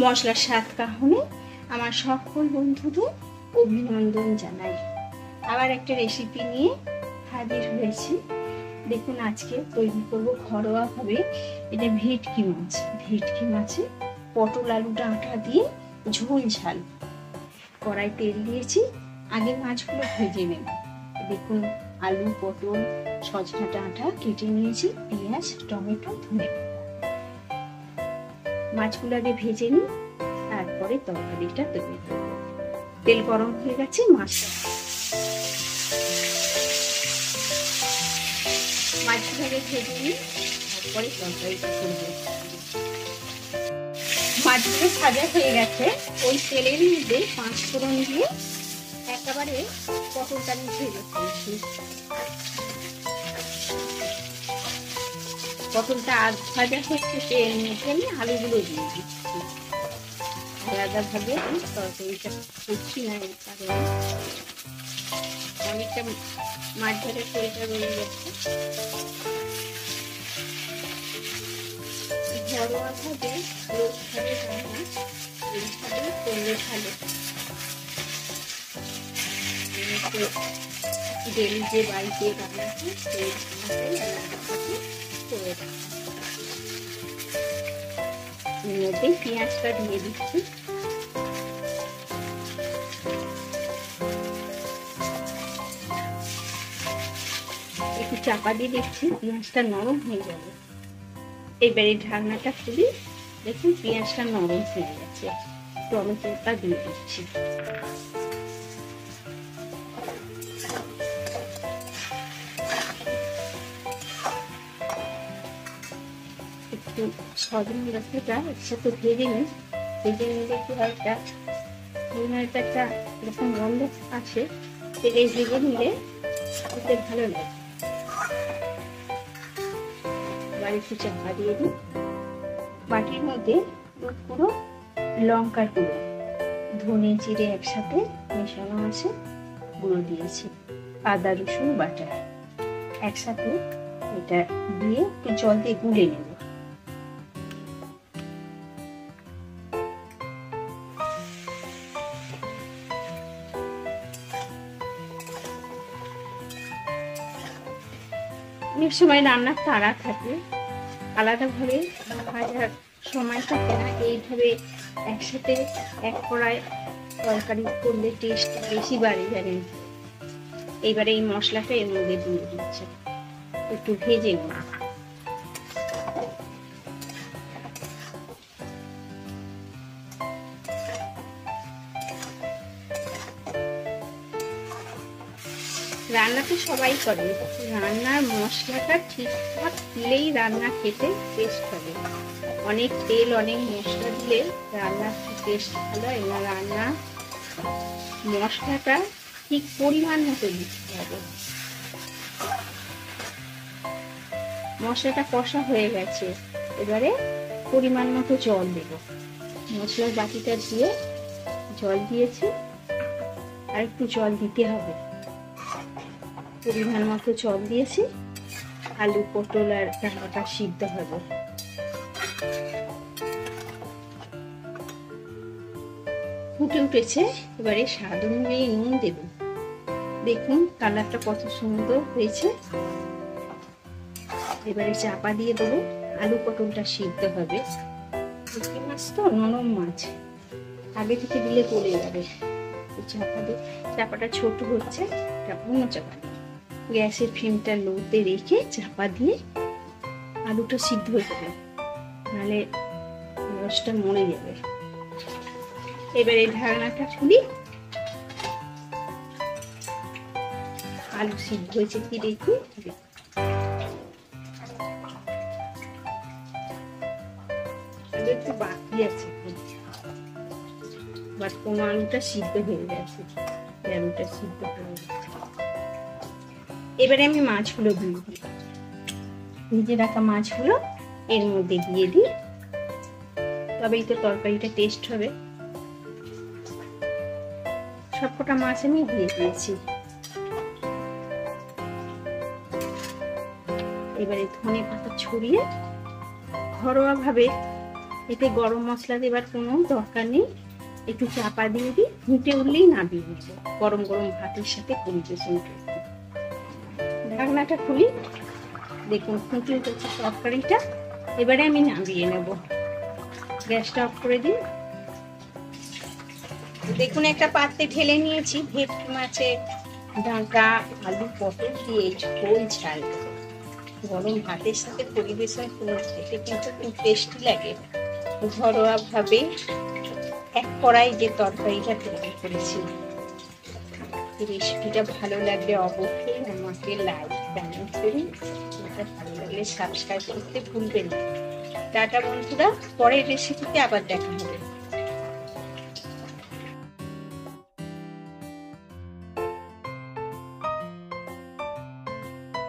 মশলার স্বাদ কাহনে আমার সকল বন্ধুদের অভিনন্দন জানাই। আবার একটা রেসিপি নিয়ে হাজির হয়েছি। দেখুন, আজকে তৈরি করব ঘরোয়াভাবে এটা ভেটকি মাছ। ভেটকি মাছে পটল আলু ডাঁটা দিয়ে ঝোল ঝাল। কড়াই তেল দিয়েছি, আগে মাছগুলো ভেজে নেব। দেখুন, আলু পটল সজনা ডাঁটা কেটে নিয়েছি, পেঁয়াজ টমেটো ধনে মাছগুলো আগে ভেজে নিই, তারপরে তরকারিটা তৈরি করব। তেল গরম হয়ে গেছে, মাছগুলো আগে ভেজে নিই, তারপরে তরকারিটা করব। মাছগুলো ভাজা হয়ে গেছে, ওই তেলের মধ্যে 5 ফোড়ন দিয়ে একেবারে পটলটা আমি ভেজে ফেলছি। পটলটা আধ ভাজা হচ্ছে, তেল মধ্যে আমি আলুগুলো দিয়ে দিচ্ছি। আলাদাভাবে তরকারিটা করছি না, এই কারণে অনেকটা মাছ ভাজার তেলটা রয়ে গেছে। ঘরোয়াভাবে রোজভাবে রান্না এইভাবে করলে ভালো। ডেলি যে বাড়িতে রান্না হয় সেই রান্নাটাই করে রাখি। এর মধ্যে পেঁয়াজটা দিয়ে দিচ্ছি। একটু চাপা দিয়ে দিচ্ছি, পেঁয়াজটা নরম হয়ে যাবে। এবারে ঢাকনাটা খুলি, দেখুন পেঁয়াজটা নরম হয়ে গেছে। টমেটোটা দিয়ে দিচ্ছি। একটু সজনে ডাঁটাটা একসাথে ভেজে নিই। ভেজে নিলে কি হয়, একটা এরকম গন্ধ আছে, সেটাই ভেজে নিলে খেতে ভালো লাগে। এবার একটু চাপা দিয়ে দিই। বাটির মধ্যে পুরো লঙ্কার গুঁড়ো, ধনে জিরে একসাথে মেশানো আছে, গুঁড়ো দিয়েছি। আদা রসুন বাটা একসাথে, এটা দিয়ে একটু জল দিয়ে গুলে নেব। অনেক সময় রান্নার তাড়া থাকে, আলাদাভাবে ভাজার সময় থাকে না, এইভাবে একসাথে এক কড়ায় তরকারি করলে টেস্ট বেশি বাড়ে জানেন। এইবারে এই মশলাটা এর মধ্যে দিয়ে দিচ্ছে, একটু ভেজে নেব। রান্না তো সবাই করে, রান্নার মশলাটা ঠিকঠাক দিলেই রান্না খেতে টেস্ট হবে। অনেক তেল অনেক মশলা দিলে রান্নার টেস্ট ভালো হয় না। রান্না মশলাটা ঠিক পরিমাণ মতো দিতে হবে। মশলাটা কষা হয়ে গেছে, এবারে পরিমাণ মতো জল দেব। মশলার বাটিটা দিয়ে জল দিয়েছি, আর একটু জল দিতে হবে। পরিমাণ মতো জল দিয়েছি, আলু পটল আর ডাঁটাটা সিদ্ধ হবে। ফুটে উঠেছে, এবারে স্বাদ অনুযায়ী নুন দেব। দেখুন কালারটা কত সুন্দর হয়েছে। এবারে চাপা দিয়ে দেবো, আলু পটলটা সিদ্ধ হবে। ভেটকি মাছ তো নরম মাছ, আগে থেকে দিলে গলে যাবে। চাপা দিয়ে, চাপাটা ছোট হচ্ছে, অন্য চাপা গ্যাসের ফ্লেমটা লোতে রেখে চাপা দিয়ে আলুটা সিদ্ধ হয়ে যাবে, নাহলে রসটা মরে যাবে। এবারে ঢাকনাটা খুলি। আলু সিদ্ধ হয়েছে কি দেখি, একটু বাকি আছে, বাট কোনো আলুটা সিদ্ধ হয়ে গেছে। আলুটা সিদ্ধ হয়ে গেছে। এবারে আমি মাছগুলো দিয়ে দিই। ভেজে রাখা মাছগুলো এর মধ্যে দিয়ে দিই, তবেই তো তরকারিটা টেস্ট হবে। সবকটা মাছ আমি দিয়ে দিয়েছি। এবারে ধনে পাতা ছড়িয়ে ঘরোয়াভাবে এতে গরম মশলা দেবার কোনো দরকার নেই, একটু চাপা দিয়ে দিই, ফুটে উঠলেই নামিয়ে নেব। গরম গরম ভাতের সাথে পরিবেশন করব। ঢাকনাটা খুলি, দেখুন ফুটে উঠেছে তরকারিটা। এবারে আমি নামিয়ে নেব। গ্যাসটা অফ করে দিই। দেখুন একটা পাত্রে ঢেলে নিয়েছি ভেটকি মাছের ডাঁটা, আলু, পটল দিয়ে ঝোল ঝাল গরম ভাতের সাথে পরিবেশন করে খেতে কিন্তু খুব টেস্টি লাগে। ঘরোয়া ভাবে এক কড়াই যে তরকারিটা তৈরি করেছি। রেসিপিটা ভালো লাগলে অবশ্যই আমাকে লাইক কমেন্ট করুন। এটা ভালো লাগলে সাবস্ক্রাইব করতে ভুলবেন না। টাটা বন্ধুরা, পরের রেসিপিতে আবার দেখা হবে।